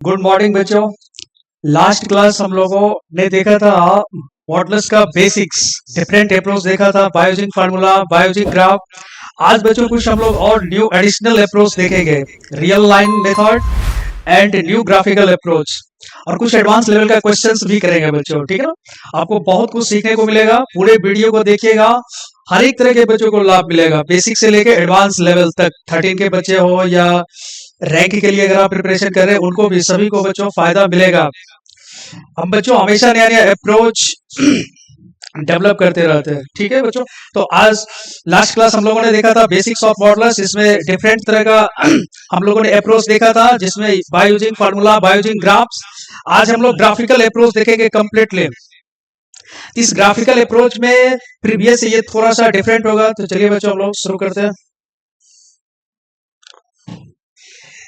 Good morning बच्चों। Last class हम लोगों ने देखा था मॉडल्स का बेसिक्स, डिफरेंट अप्रोच देखा था, बायोजिंग फार्मूला, बायोजिंग ग्राफ। आज बच्चों कुछ हम लोग और न्यू एडिशनल अप्रोच देखेंगे, real line method and new graphical approach, और कुछ एडवांस लेवल का क्वेश्चंस भी करेंगे बच्चों। ठीक है ना? आपको बहुत कुछ सीखने को मिलेगा, पूरे वीडियो को देखिएगा। हर एक तरह के बच्चों को लाभ मिलेगा, बेसिक से लेके एडवांस लेवल तक। 13 के बच्चे हो या रैंक के लिए अगर आप प्रिपरेशन कर रहे हैं, उनको भी, सभी को बच्चों फायदा मिलेगा। हम बच्चों हमेशा नया नया अप्रोच डेवलप करते रहते हैं। ठीक है बच्चों? तो आज लास्ट क्लास हम लोगों ने देखा था बेसिक्स ऑफ मॉडल्स, इसमें डिफरेंट तरह का हम लोगों ने अप्रोच देखा था, जिसमें by using formula, by using graphs. आज हम लोग ग्राफिकल अप्रोच देखेंगे कंप्लीटली। इस ग्राफिकल अप्रोच में प्रीवियस से ये थोड़ा सा डिफरेंट होगा। तो चलिए बच्चों हम लोग शुरू करते हैं।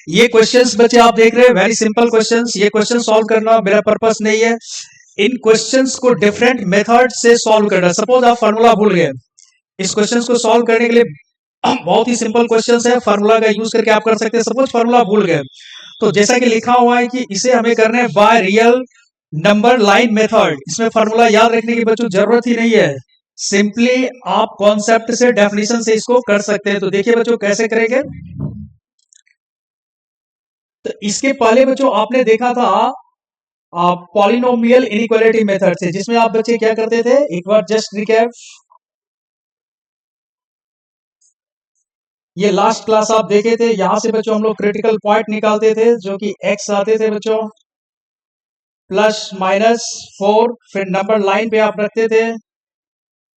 ये क्वेश्चंस बच्चे आप देख रहे हैं, वेरी सिंपल क्वेश्चंस। ये क्वेश्चन सॉल्व करना मेरा पर्पस नहीं है, इन क्वेश्चंस को डिफरेंट मेथड से सॉल्व करना। सपोज आप फार्मूला भूल गए, इस क्वेश्चंस को सॉल्व करने के लिए बहुत ही सिंपल क्वेश्चंस है, फार्मूला का यूज करके आप कर सकते हैं। सपोज फार्मूला भूल गए, तो जैसा कि लिखा हुआ है कि इसे हमें करना है by real number line method. इसमें फार्मूला याद रखने की बच्चों जरूरत ही नहीं है, सिंपली आप कॉन्सेप्ट से, डेफिनेशन से इसको कर सकते हैं। तो देखिए बच्चों कैसे करेंगे। तो इसके पहले बच्चों आपने देखा था पॉलिनोमियल इनइक्वालिटी मेथड से, जिसमें आप बच्चे क्या करते थे, एक बार जस्ट रिकैप। ये लास्ट क्लास आप देखे थे, यहां से बच्चों हम लोग क्रिटिकल पॉइंट निकालते थे, जो कि एक्स आते थे बच्चों +-4, फिर नंबर लाइन पे आप रखते थे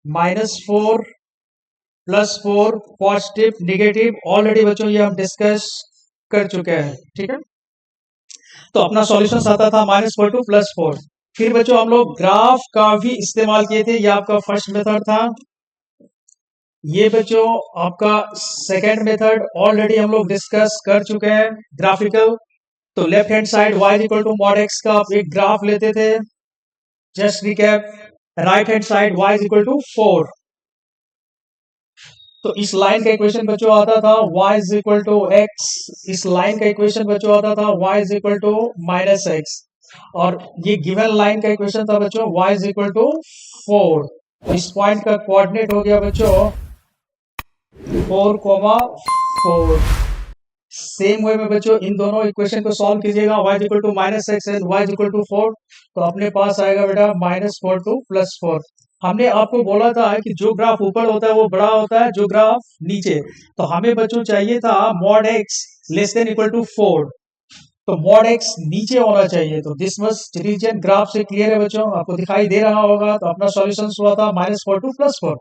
-4 +4, पॉजिटिव निगेटिव। ऑलरेडी बच्चों ये हम डिस्कस कर चुके हैं। ठीक है? तो अपना सॉल्यूशन आता था -4 to +4। फिर बच्चों हम लोग ग्राफ का भी इस्तेमाल किए थे, ये आपका फर्स्ट मेथड था। ये बच्चों आपका सेकेंड मेथड ऑलरेडी हम लोग डिस्कस कर चुके हैं, ग्राफिकल। तो left hand side y equal to mod x का आप एक ग्राफ लेते थे, just recap. Right hand side y equal to 4। तो इस लाइन का इक्वेशन बच्चों आता था y इक्वल टू x। इस लाइन का इक्वेशन बच्चों आता था y इक्वल टू -x। और ये गिवन लाइन का इक्वेशन था बच्चों y इक्वल टू 4। इस पॉइंट का कोऑर्डिनेट हो गया बच्चों 4,4। सेम वे में बच्चों इन दोनों इक्वेशन को सॉल्व कीजिएगा, y equal to -x and y equal to 4। तो अपने पास आएगा बेटा -4 to +4। हमने आपको बोला था कि जो ग्राफ ऊपर होता है वो बड़ा होता है, जो ग्राफ नीचे। तो हमें बच्चों चाहिए था mod x less than equal to 4, तो मॉड x नीचे होना चाहिए। तो दिस मस्ट रीजन ग्राफ से क्लियर है बच्चों, आपको दिखाई दे रहा होगा। तो अपना सॉल्यूशन हुआ था -4 to +4।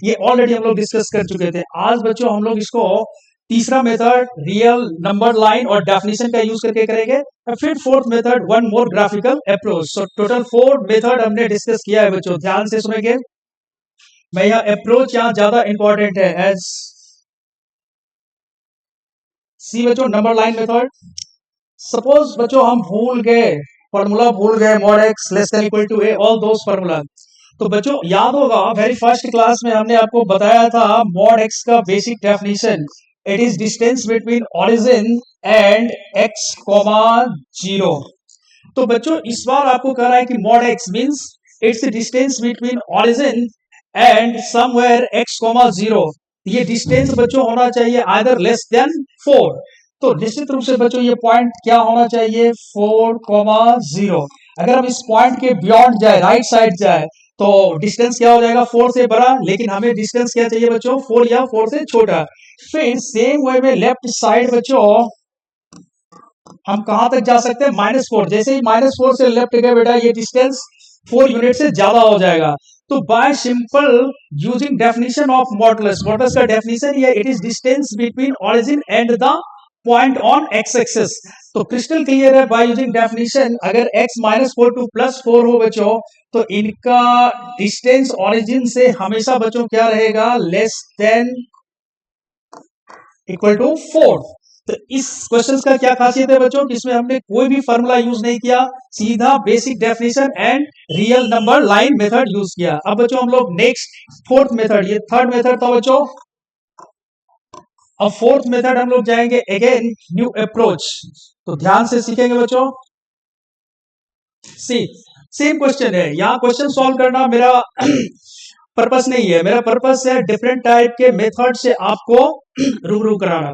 ये ऑलरेडी हम लोग डिस्कस कर चुके थे। आज बच्चों हम लोग इसको तीसरा मेथड रियल नंबर लाइन और डेफिनेशन का यूज करके करेंगे, और फिर fourth method one more graphical approach. So total 4 method हमने डिस्कस किया है बच्चों, ध्यान से सुनेंगे। मैं यहाँ अप्रोच यहाँ ज्यादा इंपॉर्टेंट है, एज सी बच्चों नंबर लाइन मेथड। सपोज बच्चों हम भूल गए, फॉर्मूला भूल गए, mod x less than equal to a, all those formula. तो बच्चों याद होगा वेरी फर्स्ट क्लास में हमने आपको बताया था मॉड x का basic definition, it is distance between origin and x, 0। तो बच्चों इस बार आपको कह रहा है कि mod x means it's distance between origin and somewhere x, 0। ये डिस्टेंस बच्चों होना चाहिए आइदर लेस देन 4। तो निश्चित रूप से बच्चों ये पॉइंट क्या होना चाहिए, 4, 0। अगर हम इस पॉइंट के बियॉन्ड जाए, राइट साइड जाए, तो डिस्टेंस क्या हो जाएगा, 4 से बड़ा। लेकिन हमें डिस्टेंस क्या चाहिए बच्चों, 4 या 4 से छोटा। फिर सेम वे में लेफ्ट साइड बच्चों हम कहां तक जा सकते हैं, -4। जैसे ही -4 से लेफ्ट गए बेटा, ये डिस्टेंस 4 यूनिट से ज्यादा हो जाएगा। तो bye simple using definition of modulus, modulus का डेफिनेशन ये it is distance between origin and the point on x axis. तो क्रिस्टल क्लियर है बाय यूजिंग डेफिनेशन, अगर x -4 to +4 हो बच्चों, तो इनका डिस्टेंस ओरिजिन से हमेशा बच्चों क्या रहेगा, लेस देन इक्वल टू 4। तो इस क्वेश्चन का क्या खासियत है बच्चों, कि इसमें हमने कोई भी फॉर्मूला यूज नहीं किया, सीधा basic definition and real number line method use किया। अब बच्चों हम लोग नेक्स्ट फोर्थ मेथड, ये थर्ड मेथड था बच्चों। अब फोर्थ मेथड हम लोग जाएंगे अगेन न्यू अप्रोच। तो ध्यान से सीखेंगे बच्चों। सी सेम क्वेश्चन है, यहाँ क्वेश्चन सॉल्व करना मेरा पर्पस नहीं है, मेरा पर्पस है डिफरेंट टाइप के मेथड से आपको रूबरू कराना।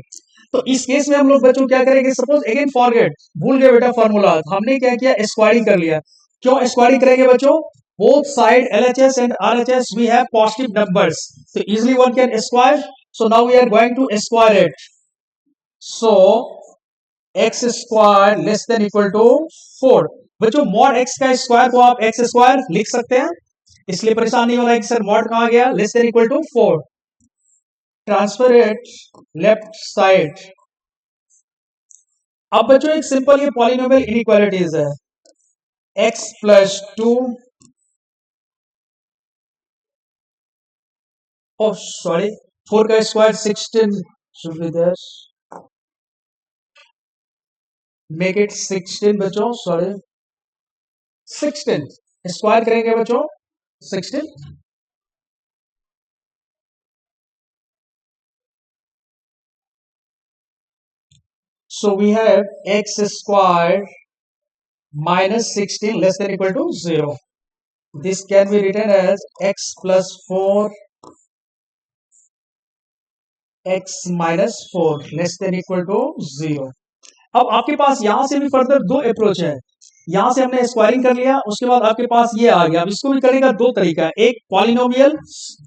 तो इस केस में हम लोग बच्चों क्या करेंगे, सपोज अगेन फॉरगेट, भूल गए बेटा फॉर्मूला, हमने क्या किया, स्क्वायरिंग कर लिया। क्यों स्क्वायरिंग करेंगे बच्चों, both side LHS and RHS we have positive numbers, so easily one can square. So now we are going to square it. So x square less than equal to 4। बच्चों mod x का square को आप x square लिख सकते हैं, इसलिए परेशान नहीं होना है कि सर मॉड कहां गया, less than equal to 4। Transfer it left side. अब बच्चों एक सिंपल ये पॉलिनोमियल इनइक्वालिटीज है, x प्लस 2, oh sorry, 4 का square 16 should be there, make it 16 बच्चों, सॉरी 16 स्क्वायर करेंगे बच्चों 16। So we have x squared minus 16 less than equal to 0. This can be written as x plus 4 x minus 4 less than equal to 0. अब आपके पास यहां से भी further दो approach है, यहां से हमने स्क्वायरिंग कर लिया, उसके बाद आपके पास ये आ गया। अब इसको भी करेगा दो तरीका, एक पॉलिनोमियल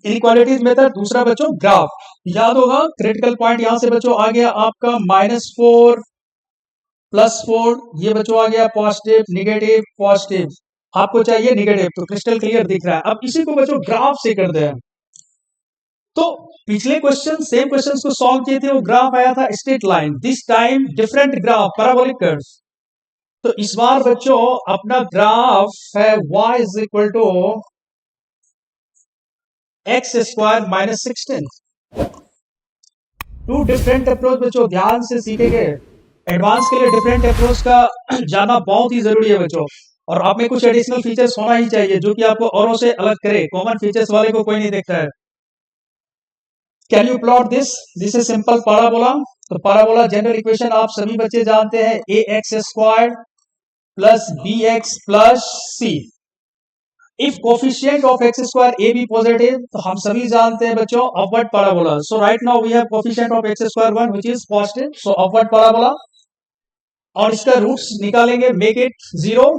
इनइक्वालिटीज मेथड, दूसरा बच्चों ग्राफ। याद होगा क्रिटिकल पॉइंट यहां से बच्चों आ गया आपका -4 +4, ये बच्चों आ गया पॉजिटिव निगेटिव पॉजिटिव, आपको चाहिए निगेटिव, तो क्रिस्टल क्लियर दिख रहा है। अब इसी को बच्चों ग्राफ से कर दे। तो पिछले क्वेश्चन सेम क्वेश्चंस को सॉल्व किए थे, वो ग्राफ आया था straight line, this time different graph parabolic curve. तो इस बार बच्चों अपना ग्राफ है y is equal to x square minus 16। Two different approach बच्चों ध्यान से सीखेंगे, एडवांस के लिए डिफरेंट अप्रोच का जाना बहुत ही जरूरी है बच्चों। और आप में कुछ एडिशनल फीचर्स होना ही चाहिए जो कि आपको औरों से अलग करे, कॉमन फीचर्स वाले को कोई नहीं देखता है। Can you plot this, this is simple parabola. तो पैराबोला जनरल इक्वेशन आप सभी बच्चे जानते हैं, a x square plus b x plus c. If coefficient of x square a be positive, तो हम सभी जानते हैं बच्चों upward parabola. So right now we have coefficient of x square 1 which is positive, so upward parabola. और इसका roots निकालेंगे, make it 0।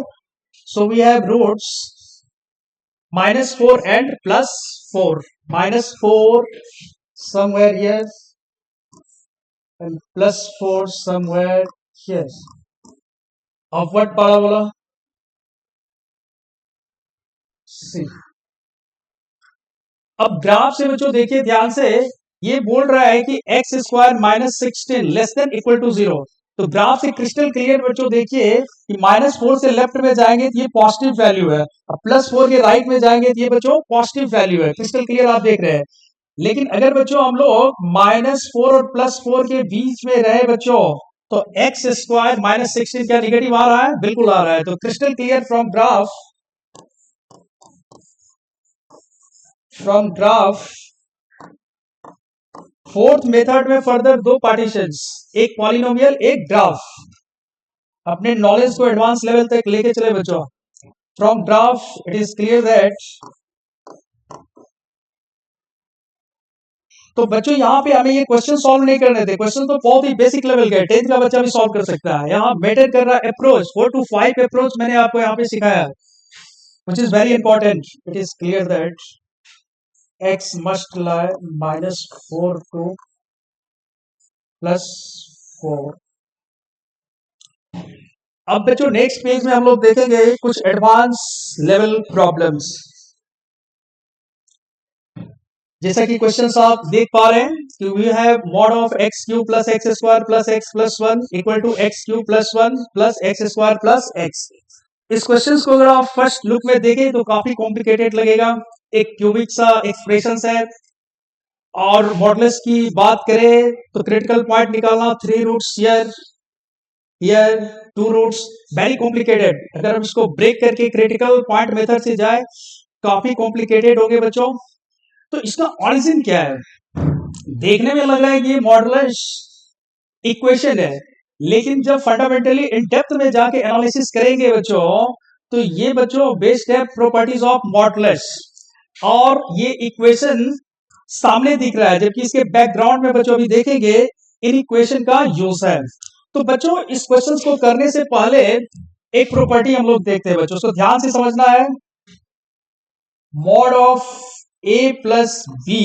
So we have roots -4 and +4, -4 somewhere here and +4 somewhere here, upward parabola C। अब graph से बच्चों देखिए ध्यान से, ये बोल रहा है कि x square -16 less than equal to 0। तो ग्राफ से क्रिस्टल क्लियर बच्चों देखिए कि -4 से लेफ्ट में जाएंगे तो ये पॉजिटिव वैल्यू है, और +4 के राइट में जाएंगे तो ये बच्चों पॉजिटिव वैल्यू है, क्रिस्टल क्लियर आप देख रहे हैं। लेकिन अगर बच्चों हम लोग -4 और +4 के बीच में रहे बच्चों, तो एक्स स्क्वायर -16 क्या निगेटिव आ रहा है, बिल्कुल आ रहा है। तो crystal clear from graph fourth method में फर्दर दो पार्टीशंस, एक पॉलिनोमियल एक ग्राफ। अपने नॉलेज को एडवांस लेवल तक लेके चले बच्चों। From graph it is clear that, तो बच्चों यहाँ पे हमें ये क्वेश्चन सॉल्व नहीं करने थे, क्वेश्चन तो बहुत ही बेसिक लेवल के, 10th का बच्चा भी सॉल्व कर सकता है। यहाँ मैटर कर रहा है अप्रोच, 4 to 5 अप्रोच मैंने आपको यहाँ पे सिखाया, which is very important. It is clear that x must lie -4 to +4। अब बच्चों नेक्स्ट पेज में हम लोग देखेंगे कुछ एडवांस लेवल प्रॉब्लम्स। जैसा कि क्वेश्चंस आप देख पा रहे हैं कि we have mod of x cube plus x square plus x plus 1 equal to x cube plus 1 plus x square plus x। इस क्वेश्चंस को अगर आप फर्स्ट लुक में देखें तो काफी कॉम्प्लिकेटेड लगेगा, एक क्यूबिक सा एक्सप्रेशन है। और मॉडुलस की बात करें तो क्रिटिकल पॉइंट निकालना, 3 roots here 2 roots, very complicated. अगर हम इसको ब्रेक करके क्रिटिकल पॉइंट मेथड से जाए काफी कॉम्प्लिकेटेड होंगे बच्चों। तो इसका ऑरिजिन क्या है, देखने में लग रहा है कि ये मॉडुलस इक्वेशन है, लेकिन जब फंडामेंटली इन डेप्थ में जाके एनालिसिस करेंगे बच्चों, तो ये बच्चों बेस्ड है प्रॉपर्टीज ऑफ मॉडुलस, और ये इक्वेशन सामने दिख रहा है, जबकि इसके बैकग्राउंड में बच्चों अभी देखेंगे इन इक्वेशन का यूज है। तो बच्चों इस क्वेश्चन को करने से पहले एक प्रॉपर्टी हम लोग देखते हैं बच्चों, उसको ध्यान से समझना है। Mod of a plus b,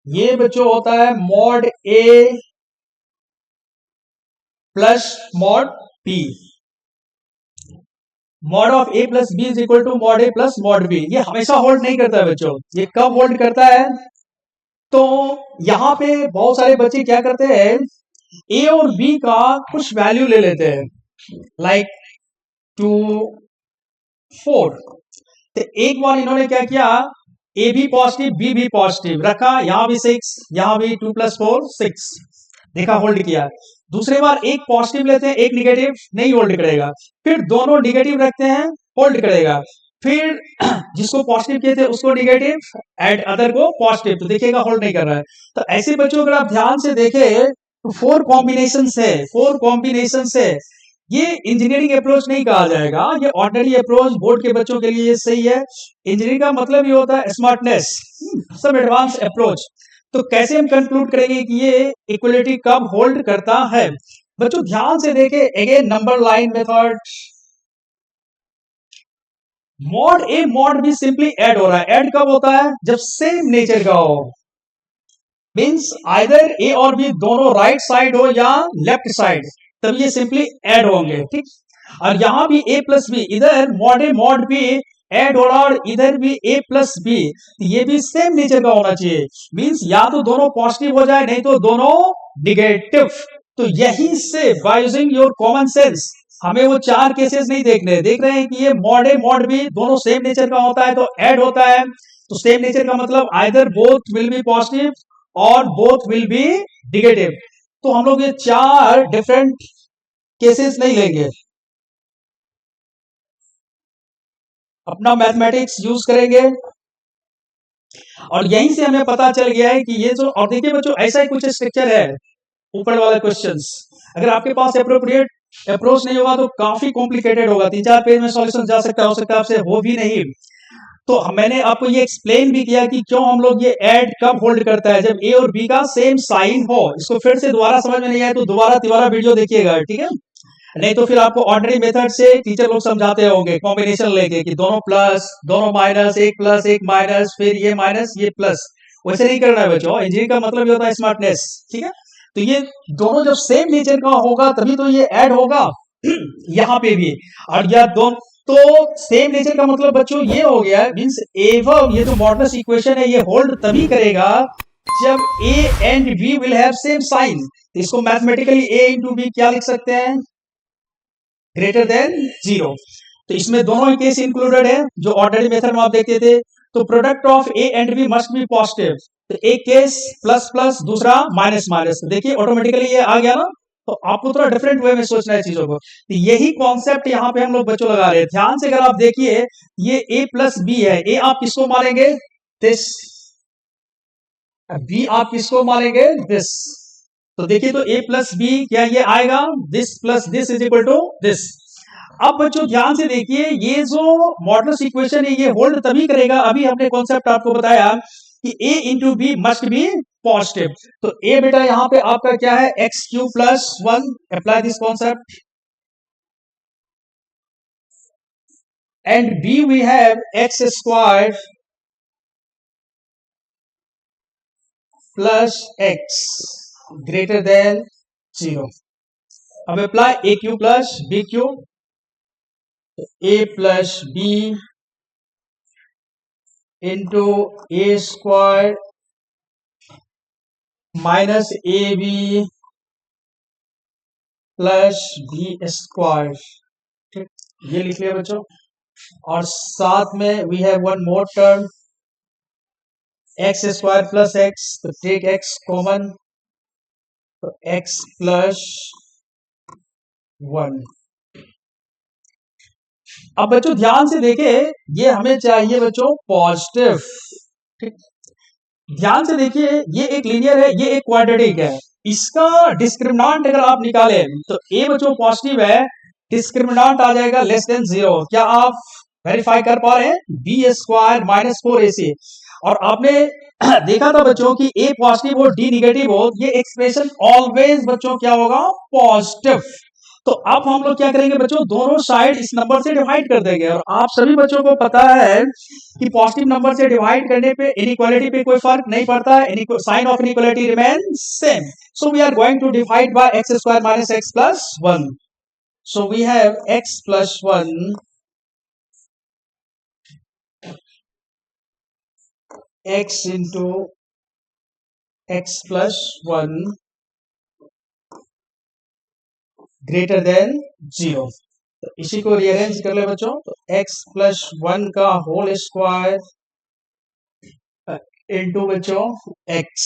ये बच्चों होता है mod a plus mod b. Mod of a plus b is equal to mod a plus mod b. ये हमेशा होल्ड नहीं करता है बच्चों, ये कब होल्ड करता है? तो यहां पे बहुत सारे बच्चे क्या करते हैं, ए और बी का कुछ वैल्यू ले लेते हैं, लाइक 2 4। तो एक बार इन्होंने क्या किया, ए भी पॉजिटिव बी भी पॉजिटिव रखा, यहां भी 6, यहां भी 2 + 4 6, देखा होल्ड किया। दूसरे बार एक पॉजिटिव लेते हैं एक निगेटिव, नहीं होल्ड करेगा। फिर दोनों निगेटिव रखते हैं, होल्ड करेगा। फिर जिसको पॉजिटिव किए थे उसको निगेटिव, एंड अदर को पॉजिटिव, तो देखिएगा होल्ड नहीं कर रहा है। तो ऐसे बच्चों अगर आप ध्यान से देखें तो 4 कॉम्बिनेशन है, 4 कॉम्बिनेशन है। ये इंजीनियरिंग अप्रोच नहीं कहा जाएगा, ये ऑर्डिनरी अप्रोच बोर्ड के बच्चों के लिए ये सही है। इंजीनियरिंग का मतलब ये होता है स्मार्टनेस, सब एडवांस अप्रोच। तो कैसे हम कंक्लूड करेंगे कि ये इक्वलिटी कब होल्ड करता है? बच्चों ध्यान से देखें, again number line method, mod A mod be simply add हो रहा है। ऐड कब होता है? जब सेम नेचर का हो, मींस आइदर ए और बी दोनों राइट साइड हो या लेफ्ट साइड, तब ये सिंपली ऐड होंगे, ठीक। और यहां भी ए प्लस बी, इधर mod A mod B Ed हो रहा, और इधर भी ए प्लस बी, ये भी सेम नेचर का होना चाहिए। मींस या तो दोनों पॉजिटिव हो जाए, नहीं तो दोनों निगेटिव। तो यही से by using your common sense हमें वो 4 केसेस नहीं देखने, देख रहे हैं कि ये मॉड ए मॉड बी दोनों सेम नेचर का होता है तो ऐड होता है। तो सेम नेचर का मतलब either both will be positive और बोथ विल बी निगेटिव। तो हम लोग ये 4 डिफरेंट केसेस नहीं लेंगे, अपना मैथमेटिक्स यूज करेंगे। और यहीं से हमें पता चल गया है कि ये जो, और देखिए बच्चों ऐसा ही कुछ स्ट्रक्चर है ऊपर वाला क्वेश्चंस, अगर आपके पास एप्रोप्रिएट अप्रोच नहीं होगा तो काफी कॉम्प्लिकेटेड होगा, 3-4 पेज में सॉल्यूशन जा सकता हो सकता है आपसे हो भी नहीं। तो मैंने आपको ये एक्सप्लेन भी किया कि क्यों हम लोग ये ऐड कब होल्ड करता है, जब ए और बी का सेम साइन हो। इसको फिर से दोबारा समझ में नहीं आया तो दोबारा तिबारा वीडियो देखिएगा, ठीक है। नहीं तो फिर आपको ऑर्डिनरी मेथड से टीचर लोग समझाते होंगे कॉम्बिनेशन लेके कि दोनों प्लस दोनों माइनस, एक प्लस एक माइनस, फिर ये माइनस ये प्लस, वैसे नहीं करना है बच्चों। इंजीनियरिंग का मतलब ये होता है स्मार्टनेस, ठीक है। तो ये दोनों जब सेम नेचर का होगा तभी तो ये ऐड होगा यहाँ पे भी। और या दोनों तो सेम नेचर का मतलब बच्चों ये हो गया, मींस एवं ये जो मॉडुलस इक्वेशन है ये होल्ड तभी करेगा जब a and b will have same sign. इसको मैथमेटिकली ए इंटू बी क्या लिख सकते हैं, ग्रेटर देन 0। तो इसमें दोनों ही केस इंक्लूडेड है जो ऑर्डिनरी मेथड में आप देखते थे। तो product of a and b must be positive, तो एक केस प्लस प्लस दूसरा माइनस माइनस, देखिए ऑटोमेटिकली ये आ गया ना। तो आपको थोड़ा डिफरेंट वे में सोचना है चीजों को। तो यही कॉन्सेप्ट यहाँ पे हम लोग बच्चों लगा रहे हैं। ध्यान से अगर आप देखिए ये ए प्लस बी है, ए आप किसको मानेंगे, दिस, बी आप किसको मानेंगे, दिस। तो देखिए तो a प्लस बी क्या ये आएगा, this plus this is equal to this. अब बच्चों ध्यान से देखिए ये जो मॉडुलस इक्वेशन है ये होल्ड तभी करेगा, अभी हमने कॉन्सेप्ट आपको बताया कि a into b must be positive. तो a बेटा यहां पे आपका क्या है, x cube plus 1, apply this concept, and b we have x square plus x greater than 0। अब apply a cube plus b cube, a plus b into a square minus a b plus b square, ठीक, ये लिख लिया बच्चों। और साथ में we have one more term x square plus x, तो टेक एक्स कॉमन, तो एक्स प्लस 1। अब बच्चों ध्यान से देखें ये हमें चाहिए बच्चों पॉजिटिव, ठीक। ध्यान से देखिए ये एक लीनियर है, ये एक क्वाड्रेटिक है, इसका डिस्क्रिमिनांट अगर आप निकाले तो ए बच्चों पॉजिटिव है, डिस्क्रिमिनांट आ जाएगा लेस देन 0। क्या आप वेरीफाई कर पा रहे हैं? B square minus 4ac। और आपने देखा था बच्चों कि ए पॉजिटिव हो डी निगेटिव हो, ये एक्सप्रेशन ऑलवेज बच्चों क्या होगा? पॉजिटिव। तो अब हम लोग क्या करेंगे बच्चों? दोनों साइड इस नंबर से डिवाइड कर देंगे। और आप सभी बच्चों को पता है कि पॉजिटिव नंबर से डिवाइड करने पे इनइक्वालिटी पे कोई फर्क नहीं पड़ता है, sign of inequality remain same. So we are going to divide by x square minus x plus 1। So we have x plus 1 x into x plus 1 greater than 0। तो इसी को रीअरेंज कर ले बच्चों, तो x प्लस 1 का whole square into बच्चों x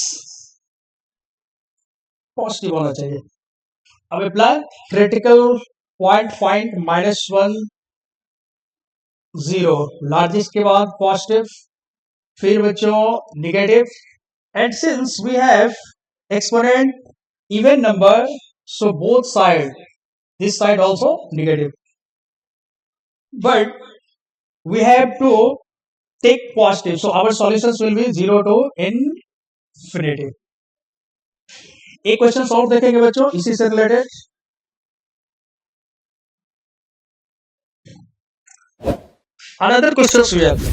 positive होना चाहिए। अब apply critical point point -1 0, largest के बाद पॉजिटिव, फिर बच्चों negative. And since we have exponent even number, so both side, this side also negative, but we have to take positive, so our solutions will be 0 to infinity। एक question solve देखेंगे बच्चों इसी से related. another question we have,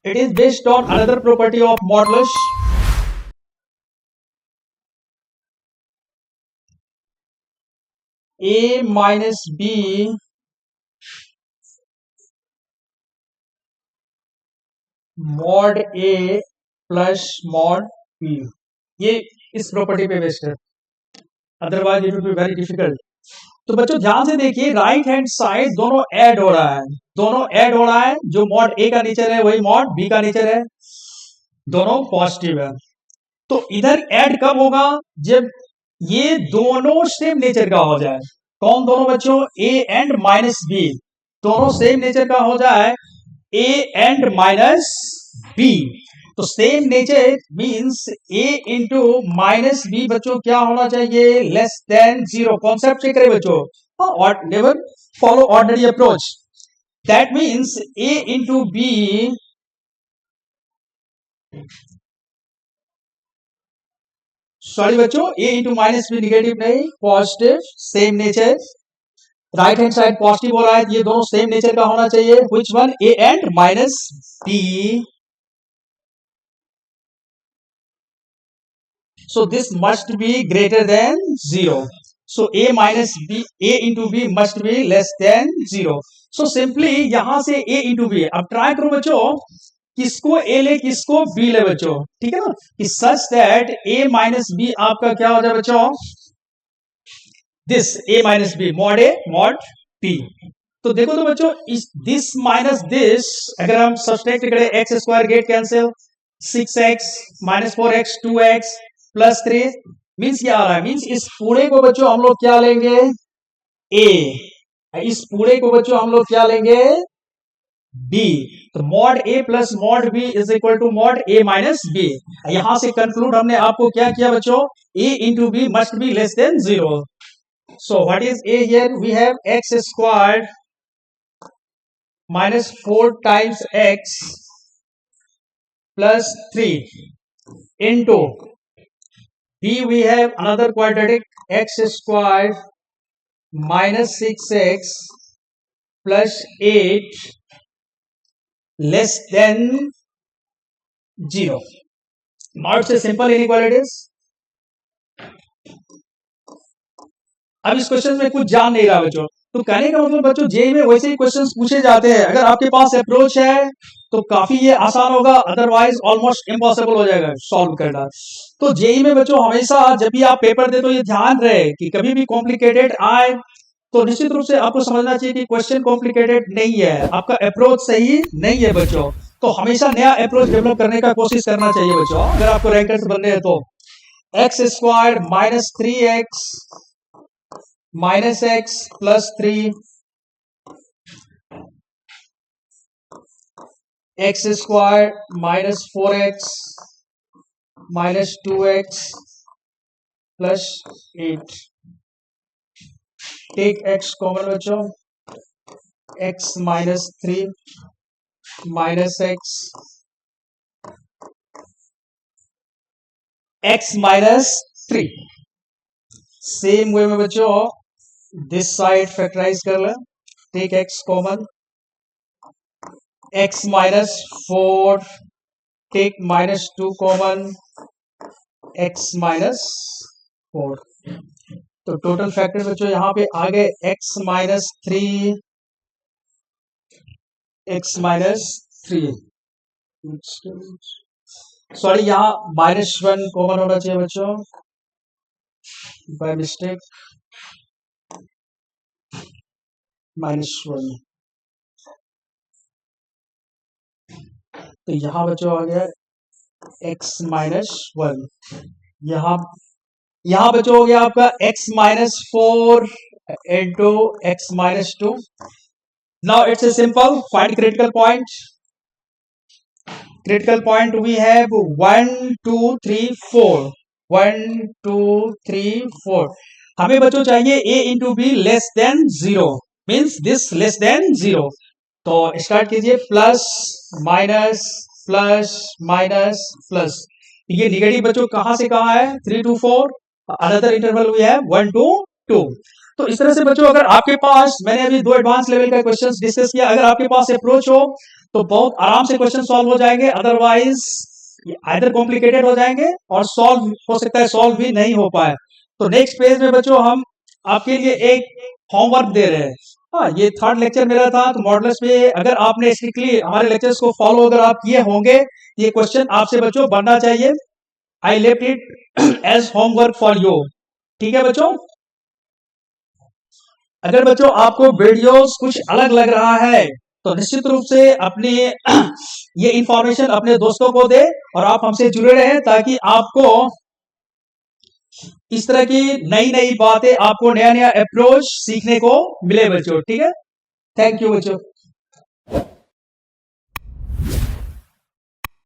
it is based on another property of modulus। a minus b mod a plus mod b, ये इस property पे based है, otherwise it will be very difficult. तो बच्चों ध्यान से देखिए, राइट हैंड साइड दोनों ऐड हो रहा है, दोनों ऐड हो रहा है, जो मॉड ए का नेचर है वही मॉड बी का नेचर है, दोनों पॉजिटिव है। तो इधर ऐड कब होगा? जब ये दोनों सेम नेचर का हो जाए। कौन दोनों बच्चों? ए एंड माइनस बी दोनों सेम नेचर का हो जाए, ए एंड माइनस बी। तो same nature means a into minus B बच्चों क्या होना चाहिए? Less than 0। कॉन्सेप्ट चेक करें बच्चों, never follow ordinary approach. That means a into b, sorry बच्चों, a into minus b negative नहीं, positive, same nature. Right hand side positive हो रहा है, ये दोनों सेम नेचर का होना चाहिए। Which one? A and minus b. So this must be greater than 0. So a minus b, a into b must be less than 0. So simply यहां से a into b, अब ट्राई करो बच्चों, किसको a ले किसको b ले बच्चों, ठीक है ना, कि such that a minus b आपका क्या हो जाए बच्चों? This a minus b mod a mod b। तो देखो तो बच्चों, इस दिस माइनस दिस अगर हम सब्सट्रैक्ट करें, x square get cancel, 6x minus 4x 2x plus 3 means क्या आ रहा है? मीन्स इस पूरे को बच्चों हम लोग क्या लेंगे? a। इस पूरे को बच्चों हम लोग क्या लेंगे? b। तो mod a plus mod b is equal to mod a minus b। यहां से कंक्लूड हमने आपको क्या किया बच्चों? a into b must be less than 0। So what is a here? We have x squared minus 4 times x plus 3 into b, we have another quadratic x squared minus 6x plus 8 less than 0. Now it's a simple inequalities। अब इस question में कुछ जान नहीं रहा बच्चों, तो कहने का मतलब बच्चों जेई में वैसे ही क्वेश्चंस पूछे जाते हैं। अगर आपके पास अप्रोच है तो काफी ये आसान होगा, अदरवाइज ऑलमोस्ट इम्पॉसिबल हो जाएगा सॉल्व करना। तो जेई में बच्चों हमेशा जब भी आप पेपर दे तो ये ध्यान रहे कि कभी भी कॉम्प्लिकेटेड आए तो निश्चित रूप से आपको समझना चाहिए कि क्वेश्चन कॉम्प्लिकेटेड नहीं है, आपका अप्रोच सही नहीं है बच्चों। तो हमेशा नया अप्रोच डेवलप करने का कोशिश करना चाहिए बच्चों, अगर आपको रैंकर्स बनने हैं तो। X square minus 3x minus x plus 3 x square minus 4x minus 2x plus 8। Take x common बच्चों, x minus 3 minus x minus 3। Same way में बच्चों दिस साइड फैक्टराइज कर ले। Take x common, x minus 4, take minus 2 common, x minus 4। तो total factor बच्चों यहाँ पे आ गए x minus 3, x minus 3। Sorry, यहाँ -1 कॉमन होना चाहिए बच्चों, बाय मिस्टेक -1। तो यहाँ बच्चों आ गया x माइनस 1। यहाँ बच्चों हो गया आपका x minus 4 into x minus 2। Now it's a simple find critical point. Critical point we have 1 2 3 4, 1 2 3 4। हमें बच्चों चाहिए a into B less than 0, means this less than 0। तो स्टार्ट कीजिए, plus minus plus minus plus. ये negative बच्चों कहां से कहां है, 3 to 4। अनदर इंटरवल वी है 1 to 2। तो इस तरह से बच्चों अगर आपके पास, मैंने अभी 2 एडवांस लेवल का क्वेश्चंस डिस्कस किया, अगर आपके पास अप्रोच हो तो बहुत आराम से क्वेश्चन सॉल्व हो जाएंगे, अदरवाइज आइदर कॉम्प्लिकेटेड हो जाएंगे और सॉल्व हो सकता है सॉल्व भी नहीं हो पाए। तो नेक्स्ट पेज में बच्चों हम आपके लिए एक होमवर्क दे रहे हैं। हाँ, ये 3rd लेक्चर मेरा था, तो मॉडल्स पे अगर आपने स्ट्रिक्टली हमारे लेक्चर्स को फॉलो अगर आप किए होंगे, ये क्वेश्चन आपसे बच्चों बनना चाहिए। I left it as homework for you. ठीक है बच्चों। अगर बच्चों आपको वीडियोस कुछ अलग लग रहा है तो निश्चित रूप से अपने ये इंफॉर्मेशन अपने दोस्तों को दे और आप हमसे जुड़े रहें, ताकि आपको इस तरह की नई नई बातें, आपको नया नया अप्रोच सीखने को मिले बच्चों। ठीक है, थैंक यू बच्चों।